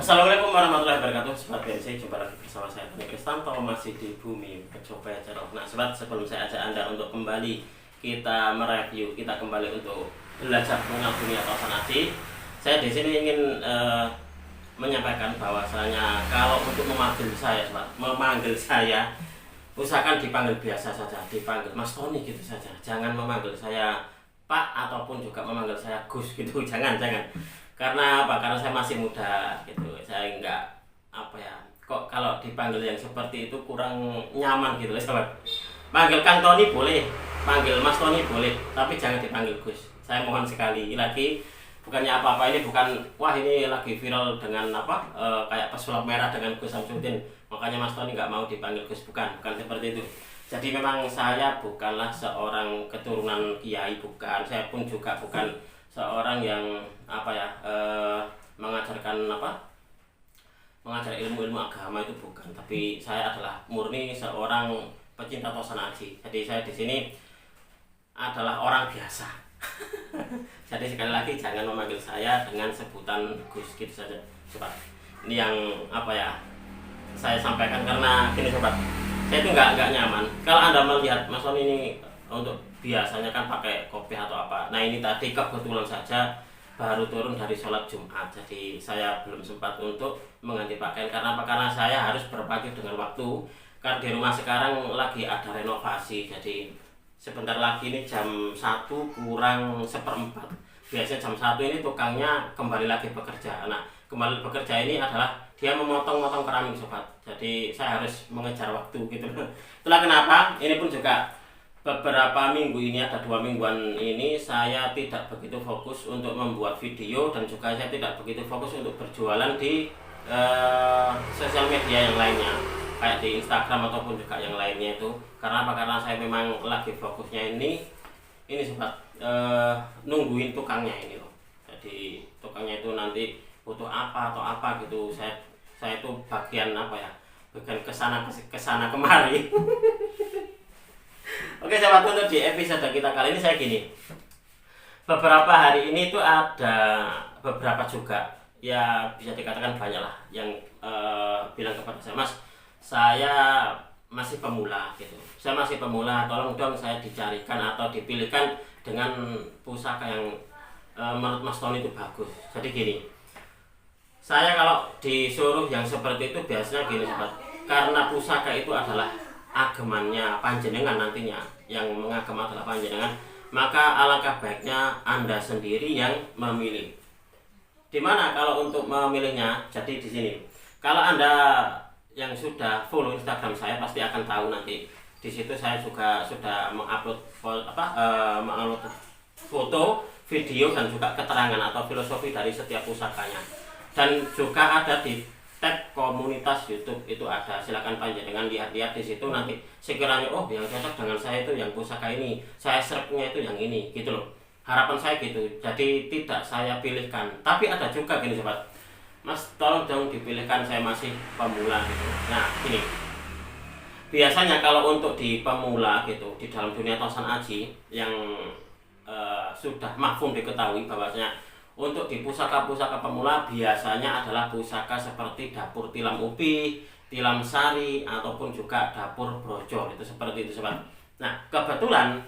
Assalamualaikum warahmatullahi wabarakatuh. Sobat BNC, jumpa lagi bersama saya Tony Kristanto, masih di Bumi Coba Channel. Nah sobat, sebelum saya ajak Anda untuk kembali kita mereview, kita kembali untuk belajar mengenal dunia kawasan aji, saya di sini ingin menyampaikan bahwasanya kalau untuk memanggil saya, sobat, memanggil saya, usahakan dipanggil biasa saja, dipanggil Mas Tony gitu saja. Jangan memanggil saya Pak ataupun juga memanggil saya Gus gitu, jangan. Karena apa? Karena saya masih muda gitu. Saya enggak kok kalau dipanggil yang seperti itu kurang nyaman gitu loh, sahabat. Panggil Kang Tony boleh, panggil Mas Tony boleh, tapi jangan dipanggil Gus. Saya mohon sekali lagi, bukannya apa-apa, ini bukan wah ini lagi viral dengan kayak pesulap merah dengan Gus Samsudin. Makanya Mas Tony nggak mau dipanggil Gus, bukan seperti itu. Jadi memang saya bukanlah seorang keturunan kiai, bukan. Saya pun juga bukan seorang yang mengajar ilmu agama, itu bukan. Tapi saya adalah murni seorang pecinta kawasan aji. Jadi saya di sini adalah orang biasa. Jadi sekali lagi jangan memanggil saya dengan sebutan Gus gitu saja, sobat. Ini yang saya sampaikan karena gini, sobat. Saya itu nggak nyaman. Kalau Anda melihat Mas Tony ini untuk biasanya kan pakai kopi atau apa. Nah ini tadi kebetulan saja baru turun dari sholat Jumat, jadi saya belum sempat untuk mengganti pakaian. Karena apa? Karena saya harus berpacu dengan waktu. Karena di rumah sekarang lagi ada renovasi, jadi sebentar lagi ini jam 1 kurang seperempat. Biasanya jam 1 ini tukangnya kembali lagi bekerja. Nah kembali bekerja ini adalah dia memotong-motong keramik, sobat. Jadi saya harus mengejar waktu gitu. Itulah kenapa ini pun juga beberapa minggu ini, ada 2 mingguan ini saya tidak begitu fokus untuk membuat video, dan juga saya tidak begitu fokus untuk berjualan di sosial media yang lainnya, kayak di Instagram ataupun juga yang lainnya itu. Karena apa? Karena saya memang lagi fokusnya ini sobat, nungguin tukangnya ini loh. Jadi tukangnya itu nanti butuh apa atau apa gitu. Saya itu bagian bagian kesana kemari. Oke sahabat, untuk di episode kita kali ini saya gini, beberapa hari ini itu ada beberapa juga, ya bisa dikatakan banyak lah yang bilang kepada saya, Mas, saya masih pemula gitu, saya masih pemula, tolong dong saya dicarikan atau dipilihkan dengan pusaka yang menurut Mas Tony itu bagus. Jadi gini, saya kalau disuruh yang seperti itu biasanya gini, sobat, karena pusaka itu adalah agemannya panjenengan, nantinya yang mengagem adalah panjenengan, maka alangkah baiknya Anda sendiri yang memilih. Dimana kalau untuk memilihnya, jadi di sini kalau Anda yang sudah follow Instagram saya pasti akan tahu, nanti di situ saya juga sudah mengupload foto, video, dan juga keterangan atau filosofi dari setiap pusakanya, dan juga ada di tab komunitas YouTube itu ada. Silakan panjenengan lihat-lihat di situ, nanti sekiranya yang cocok dengan saya itu yang pusaka ini, saya serapnya itu yang ini gitu loh. Harapan saya gitu. Jadi tidak saya pilihkan. Tapi ada juga gini, sobat, Mas tolong dong dipilihkan, saya masih pemula gitu. Nah gini, biasanya kalau untuk di pemula gitu, di dalam dunia kawasan aji yang sudah mafhum diketahui bahwasanya untuk di pusaka-pusaka pemula biasanya adalah pusaka seperti dapur tilam upi, tilam sari, ataupun juga dapur brojol, itu seperti itu, sobat. Nah kebetulan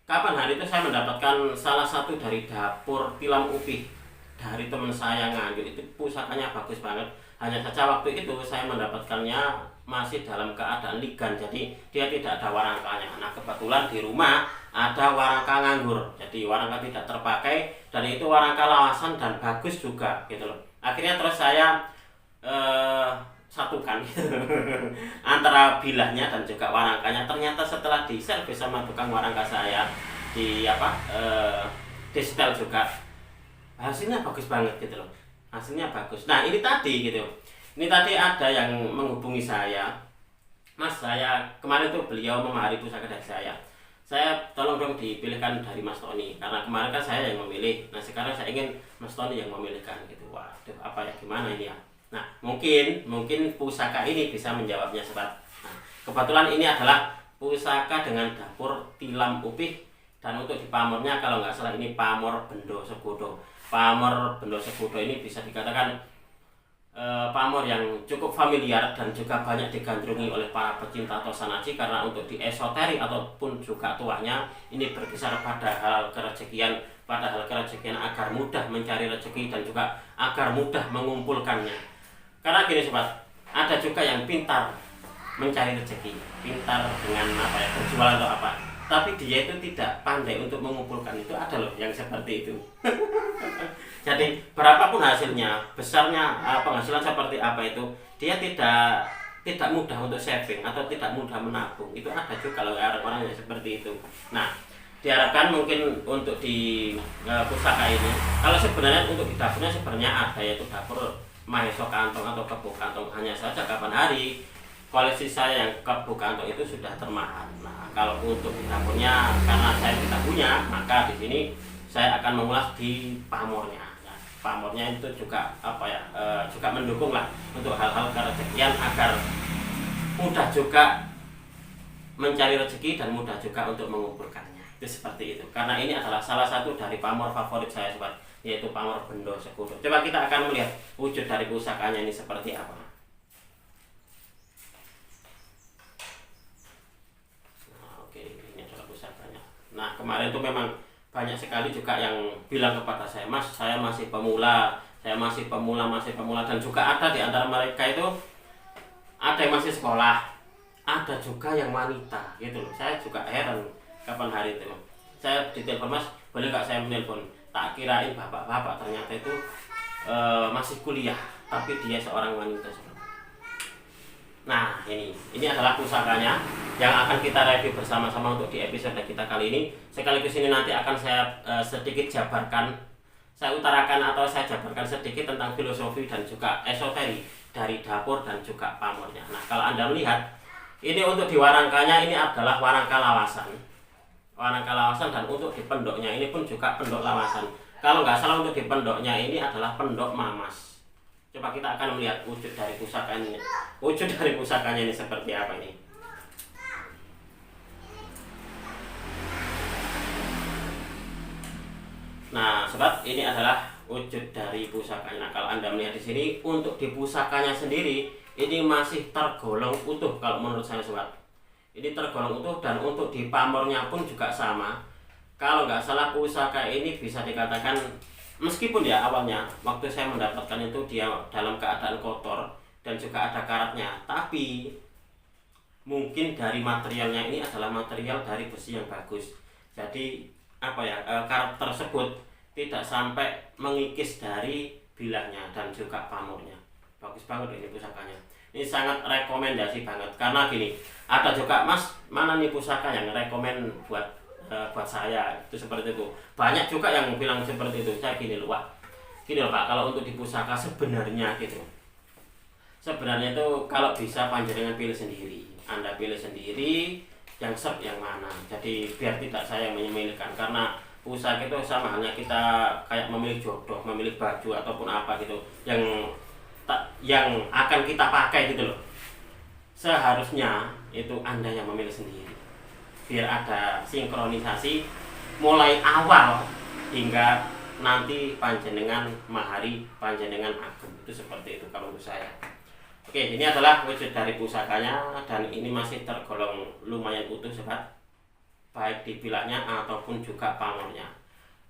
kapan hari itu saya mendapatkan salah satu dari dapur tilam upi dari teman saya Nganjuk, itu pusakanya bagus banget. Hanya saja waktu itu saya mendapatkannya masih dalam keadaan ligan, jadi dia tidak ada warangkanya. Nah kebetulan di rumah ada warangka nganggur, jadi warangka tidak terpakai, dan itu warangka lawasan dan bagus juga gitu loh. Akhirnya terus saya satukan antara bilahnya dan juga warangkanya. Ternyata setelah diservis sama tukang warangka saya di di setel juga, hasilnya bagus banget gitu loh, hasilnya bagus. Nah ini tadi gitu, ini tadi ada yang menghubungi saya, Mas, saya kemarin tuh beliau memahari pusaka dari saya tolong dong dipilihkan dari Mas Tony, karena kemarin kan saya yang memilih. Nah sekarang saya ingin Mas Tony yang memilihkan gitu. Waduh, gimana ini ya? Nah mungkin pusaka ini bisa menjawabnya, sobat. Nah, kebetulan ini adalah pusaka dengan dapur tilam upih, dan untuk di pamornya kalau nggak salah ini pamor Bendo Segudo. Pamor Bendo Segudo ini bisa dikatakan pamor yang cukup familiar dan juga banyak digandrungi oleh para pecinta Tosanachi, karena untuk di esoteri ataupun juga tuanya ini berkisar pada hal kerezekian, agar mudah mencari rezeki dan juga agar mudah mengumpulkannya. Karena gini sobat, ada juga yang pintar mencari rezeki, pintar dengan apa ya, berjualan atau apa, tapi dia itu tidak pandai untuk mengumpulkan. Itu ada loh yang seperti itu. Jadi berapapun hasilnya, besarnya penghasilan seperti apa itu, dia tidak mudah untuk saving atau tidak mudah menabung. Itu ada juga loh orang-orang yang seperti itu. Nah, diharapkan mungkin untuk di pusaka ini, kalau sebenarnya untuk di dapurnya sebenarnya ada, yaitu dapur Maheso Kantong atau Kebo Kantong. Hanya saja kapan hari koleksi saya yang Kebo Kantong itu sudah termahal. Nah, kalau untuk di dapurnya karena saya tidak punya, maka di sini saya akan mengulas di pamornya. Nah, pamornya itu juga juga mendukung lah untuk hal-hal kerezekian, agar mudah juga mencari rezeki dan mudah juga untuk mengumpulkannya. Itu seperti itu. Karena ini adalah salah satu dari pamor favorit saya sobat, yaitu pamor Bendo Sekudo. Coba kita akan melihat wujud dari pusakanya ini seperti apa. Nah, kemarin itu memang banyak sekali juga yang bilang kepada saya, Mas, saya masih pemula, dan juga ada di antara mereka itu ada yang masih sekolah, ada juga yang wanita, gitu loh. Saya juga heran kapan hari itu. Saya ditelepon, Mas, boleh nggak saya menelpon? Tak kirain bapak-bapak, ternyata itu masih kuliah, tapi dia seorang wanita. Nah, ini adalah pusakanya yang akan kita review bersama-sama untuk di episode kita kali ini. Sekaligus ini nanti akan saya sedikit jabarkan, saya utarakan atau saya jabarkan sedikit tentang filosofi dan juga esoteri dari dapur dan juga pamornya. Nah, kalau Anda melihat, ini untuk di warangkanya ini adalah warangka lawasan. Warangka lawasan, dan untuk di pendoknya ini pun juga pendok lawasan. Kalau nggak salah untuk di pendoknya ini adalah pendok mamas. Coba kita akan melihat wujud dari pusakanya. Wujud dari pusakanya ini seperti apa ini? Nah, sobat, ini adalah wujud dari pusakanya. Nah, kalau Anda melihat di sini, untuk di pusakanya sendiri ini masih tergolong utuh kalau menurut saya sobat. Ini tergolong utuh, dan untuk di pamornya pun juga sama. Kalau nggak salah pusaka ini bisa dikatakan, meskipun ya awalnya waktu saya mendapatkan itu dia dalam keadaan kotor dan juga ada karatnya, tapi mungkin dari materialnya ini adalah material dari besi yang bagus. Jadi karat tersebut tidak sampai mengikis dari bilahnya dan juga pamornya. Bagus banget ini pusakanya. Ini sangat rekomendasi banget, karena gini, ada juga, Mas, mana nih pusaka yang rekomen buat saya, itu seperti itu. Banyak juga yang bilang seperti itu. Saya gini loh Pak, kalau untuk di pusaka sebenarnya gitu, sebenarnya itu kalau bisa panjenengan pilih sendiri. Anda pilih sendiri yang serp yang mana. Jadi biar tidak saya yang menyemilihkan, karena pusaka itu sama halnya kita kayak memilih jodoh, memilih baju ataupun apa gitu yang akan kita pakai gitu loh. Seharusnya itu Anda yang memilih sendiri, biar ada sinkronisasi mulai awal hingga nanti panjenengan mahari, panjenengan agem. Itu seperti itu kalau menurut saya. Oke, ini adalah wujud dari pusakanya, dan ini masih tergolong lumayan utuh sobat, baik di bilahnya ataupun juga pamornya.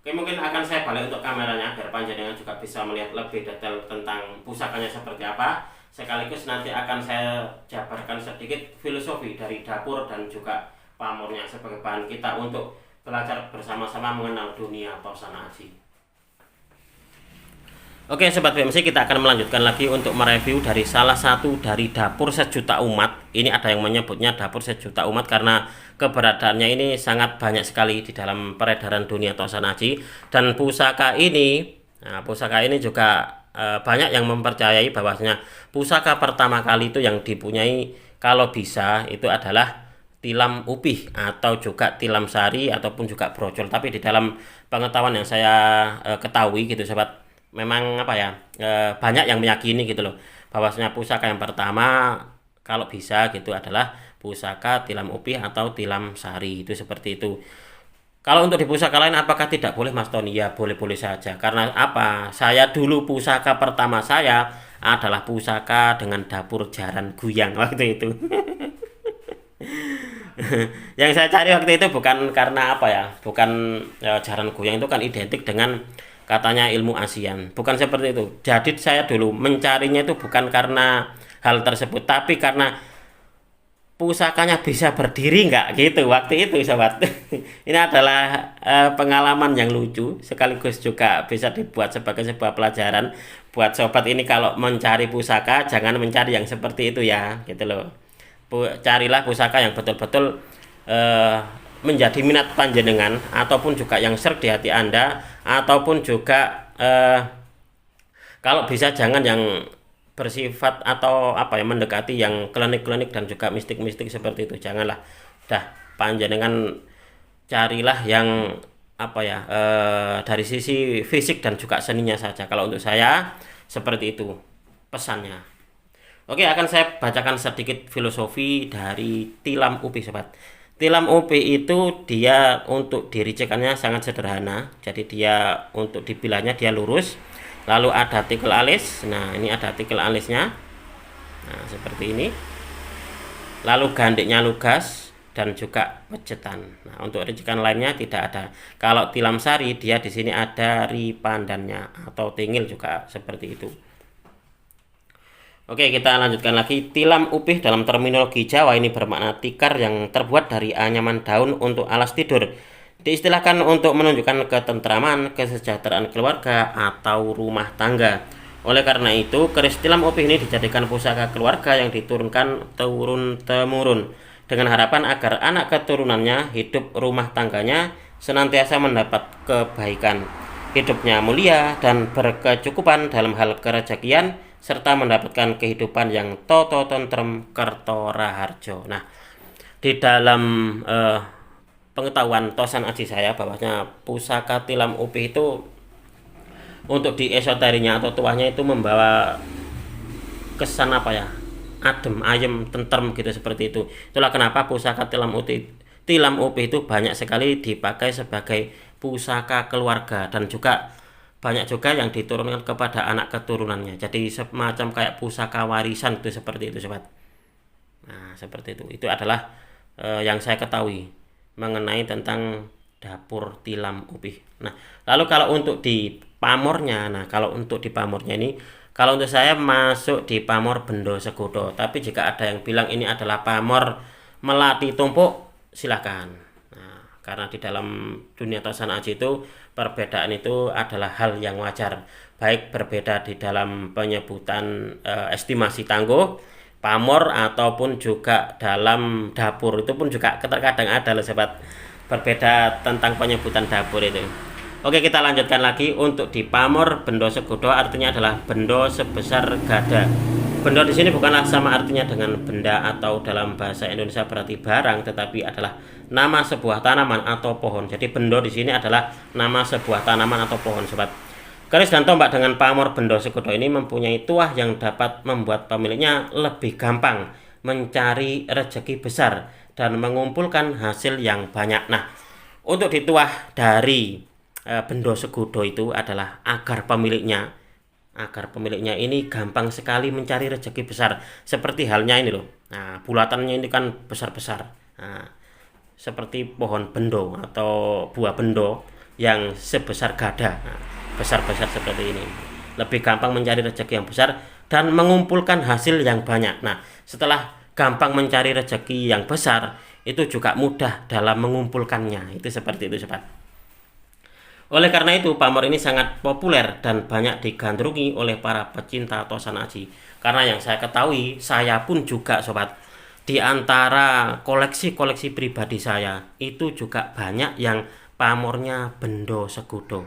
Oke, mungkin akan saya balik untuk kameranya biar panjenengan juga bisa melihat lebih detail tentang pusakanya seperti apa. Sekaligus nanti akan saya jabarkan sedikit filosofi dari dapur dan juga pamornya sebagai bahan kita untuk belajar bersama-sama mengenal dunia Tosanachi. Oke Sobat BMC, kita akan melanjutkan lagi untuk mereview dari salah satu dari dapur sejuta umat. Ini ada yang menyebutnya dapur sejuta umat karena keberadaannya ini sangat banyak sekali di dalam peredaran dunia Tosanachi. Dan pusaka ini juga banyak yang mempercayai bahwasanya pusaka pertama kali itu yang dipunyai kalau bisa itu adalah tilam upih atau juga tilam sari ataupun juga brojol. Tapi di dalam pengetahuan yang saya ketahui gitu sobat, memang banyak yang meyakini gitu loh bahwasanya pusaka yang pertama kalau bisa gitu adalah pusaka tilam upih atau tilam sari, itu seperti itu. Kalau untuk di pusaka lain apakah tidak boleh Mas Tony? Ya boleh-boleh saja, karena saya dulu pusaka pertama saya adalah pusaka dengan dapur jaran guyang waktu itu. Yang saya cari waktu itu bukan karena apa ya, bukan jaran guyang itu kan identik dengan katanya ilmu ASEAN, bukan seperti itu. Jadi saya dulu mencarinya itu bukan karena hal tersebut, tapi karena pusakanya bisa berdiri nggak gitu waktu itu sobat. Ini adalah pengalaman yang lucu sekaligus juga bisa dibuat sebagai sebuah pelajaran buat sobat ini. Kalau mencari pusaka jangan mencari yang seperti itu ya gitu loh. Carilah pusaka yang betul-betul menjadi minat panjenengan, ataupun juga yang serg di hati Anda, ataupun juga kalau bisa jangan yang bersifat atau apa ya, mendekati yang klinik-klinik dan juga mistik-mistik seperti itu, janganlah. Dah, panjenengan carilah yang apa ya, dari sisi fisik dan juga seninya saja. Kalau untuk saya seperti itu pesannya. Oke, akan saya bacakan sedikit filosofi dari tilam upi sobat. Tilam upi itu dia untuk diricekannya sangat sederhana. Jadi dia untuk dibilahnya dia lurus. Lalu ada tikel alis. Nah, ini ada tikel alisnya. Nah, seperti ini. Lalu gandiknya lugas dan juga pejetan. Nah, untuk ricikan lainnya tidak ada. Kalau tilam sari dia di sini ada ripandannya atau tingil juga seperti itu. Oke, kita lanjutkan lagi. Tilam upih dalam terminologi Jawa ini bermakna tikar yang terbuat dari anyaman daun untuk alas tidur. Diistilahkan untuk menunjukkan ketentraman, kesejahteraan keluarga atau rumah tangga. Oleh karena itu, keris tilam upih ini dijadikan pusaka keluarga yang diturunkan turun-temurun dengan harapan agar anak keturunannya, hidup rumah tangganya senantiasa mendapat kebaikan, hidupnya mulia dan berkecukupan dalam hal kerezekian, serta mendapatkan kehidupan yang toto tentrem kerto raharjo. Nah, di dalam pengetahuan Tosan Aji saya bahwasanya pusaka tilam upih itu untuk di esoterinya atau tuahnya itu membawa kesan apa ya, adem, ayem, tentrem gitu, seperti itu. Itulah kenapa pusaka tilam upih itu banyak sekali dipakai sebagai pusaka keluarga, dan juga banyak juga yang diturunkan kepada anak keturunannya. Jadi semacam kayak pusaka warisan itu, seperti itu sobat. Nah, seperti itu. Itu adalah yang saya ketahui mengenai tentang dapur tilam upih. Nah, lalu kalau untuk di pamornya, kalau untuk saya masuk di pamor Bendo Segudo. Tapi jika ada yang bilang ini adalah pamor Melati Tumpuk, silahkan. Nah, karena di dalam dunia Tosan Aji itu perbedaan itu adalah hal yang wajar. Baik berbeda di dalam penyebutan estimasi tangguh, pamor, ataupun juga dalam dapur itu pun juga terkadang ada loh sobat, berbeda tentang penyebutan dapur itu. Oke, kita lanjutkan lagi. Untuk di pamor Bendo Segudo artinya adalah bendo sebesar gada. Bendo di sini bukanlah sama artinya dengan benda atau dalam bahasa Indonesia berarti barang, tetapi adalah nama sebuah tanaman atau pohon. Jadi bendo di sini adalah nama sebuah tanaman atau pohon sobat. Keris dan tombak dengan pamor Bendo Segudo ini mempunyai tuah yang dapat membuat pemiliknya lebih gampang mencari rezeki besar dan mengumpulkan hasil yang banyak. Nah, untuk dituah dari Bendo Segudo itu adalah agar pemiliknya ini gampang sekali mencari rezeki besar. Seperti halnya ini loh. Nah, bulatannya ini kan besar-besar. Nah, seperti pohon bendo atau buah bendo yang sebesar gada. Nah, besar-besar seperti ini, lebih gampang mencari rezeki yang besar dan mengumpulkan hasil yang banyak. Nah, setelah gampang mencari rezeki yang besar, itu juga mudah dalam mengumpulkannya. Itu seperti itu sobat. Oleh karena itu pamor ini sangat populer dan banyak digandrungi oleh para pecinta Tosan Aji. Karena yang saya ketahui, saya pun juga sobat, di antara koleksi-koleksi pribadi saya itu juga banyak yang pamornya Bendo Segudo.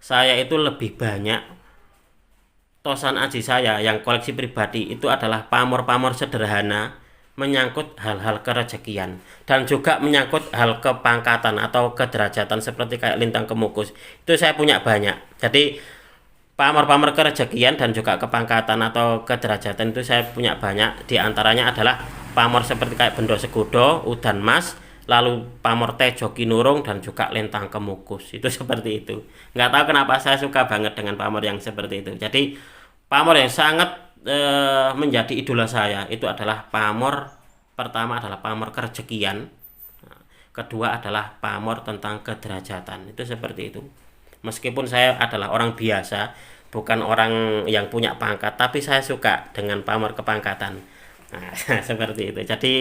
Saya itu lebih banyak Tosan Aji saya yang koleksi pribadi itu adalah pamor-pamor sederhana menyangkut hal-hal kerezekian dan juga menyangkut hal kepangkatan atau kederajatan seperti kayak lintang kemukus. Itu saya punya banyak. Jadi pamor-pamor kerezekian dan juga kepangkatan atau kederajatan itu saya punya banyak. Di antaranya adalah pamor seperti kayak Bendo Segudo, udan mas, lalu pamor Tejo Kinurung, dan juga lintang kemukus. Itu seperti itu. Nggak tahu kenapa saya suka banget dengan pamor yang seperti itu. Jadi pamor yang sangat menjadi idola saya itu adalah pamor pertama adalah pamor kerejekian, kedua adalah pamor tentang kederajatan. Itu seperti itu. Meskipun saya adalah orang biasa, bukan orang yang punya pangkat, tapi saya suka dengan pamor kepangkatan. Nah, seperti itu. Jadi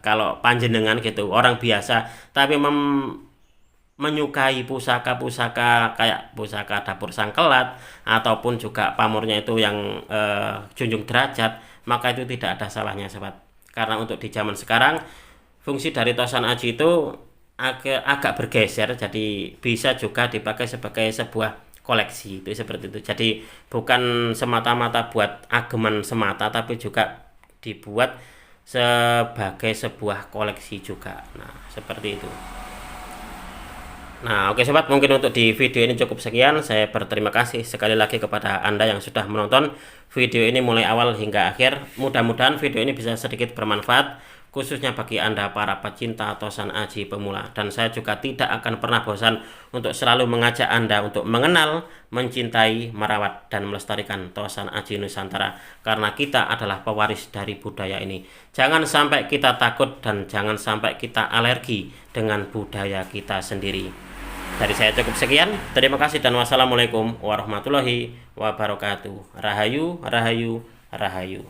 kalau panjenengan gitu orang biasa tapi menyukai pusaka-pusaka kayak pusaka dapur sangkelat ataupun juga pamornya itu yang junjung derajat, maka itu tidak ada salahnya sobat. Karena untuk di zaman sekarang fungsi dari tosan aji itu agak bergeser, jadi bisa juga dipakai sebagai sebuah koleksi, itu seperti itu. Jadi bukan semata-mata buat ageman semata, tapi juga dibuat sebagai sebuah koleksi juga. Nah, seperti itu. Nah, oke sobat, mungkin untuk di video ini cukup sekian. Saya berterima kasih sekali lagi kepada Anda yang sudah menonton video ini mulai awal hingga akhir. Mudah-mudahan video ini bisa sedikit bermanfaat, khususnya bagi Anda para pecinta tosan aji pemula. Dan saya juga tidak akan pernah bosan untuk selalu mengajak Anda untuk mengenal, mencintai, merawat, dan melestarikan tosan aji Nusantara. Karena kita adalah pewaris dari budaya ini. Jangan sampai kita takut dan jangan sampai kita alergi dengan budaya kita sendiri. Dari saya cukup sekian. Terima kasih dan wassalamualaikum warahmatullahi wabarakatuh. Rahayu, rahayu, rahayu.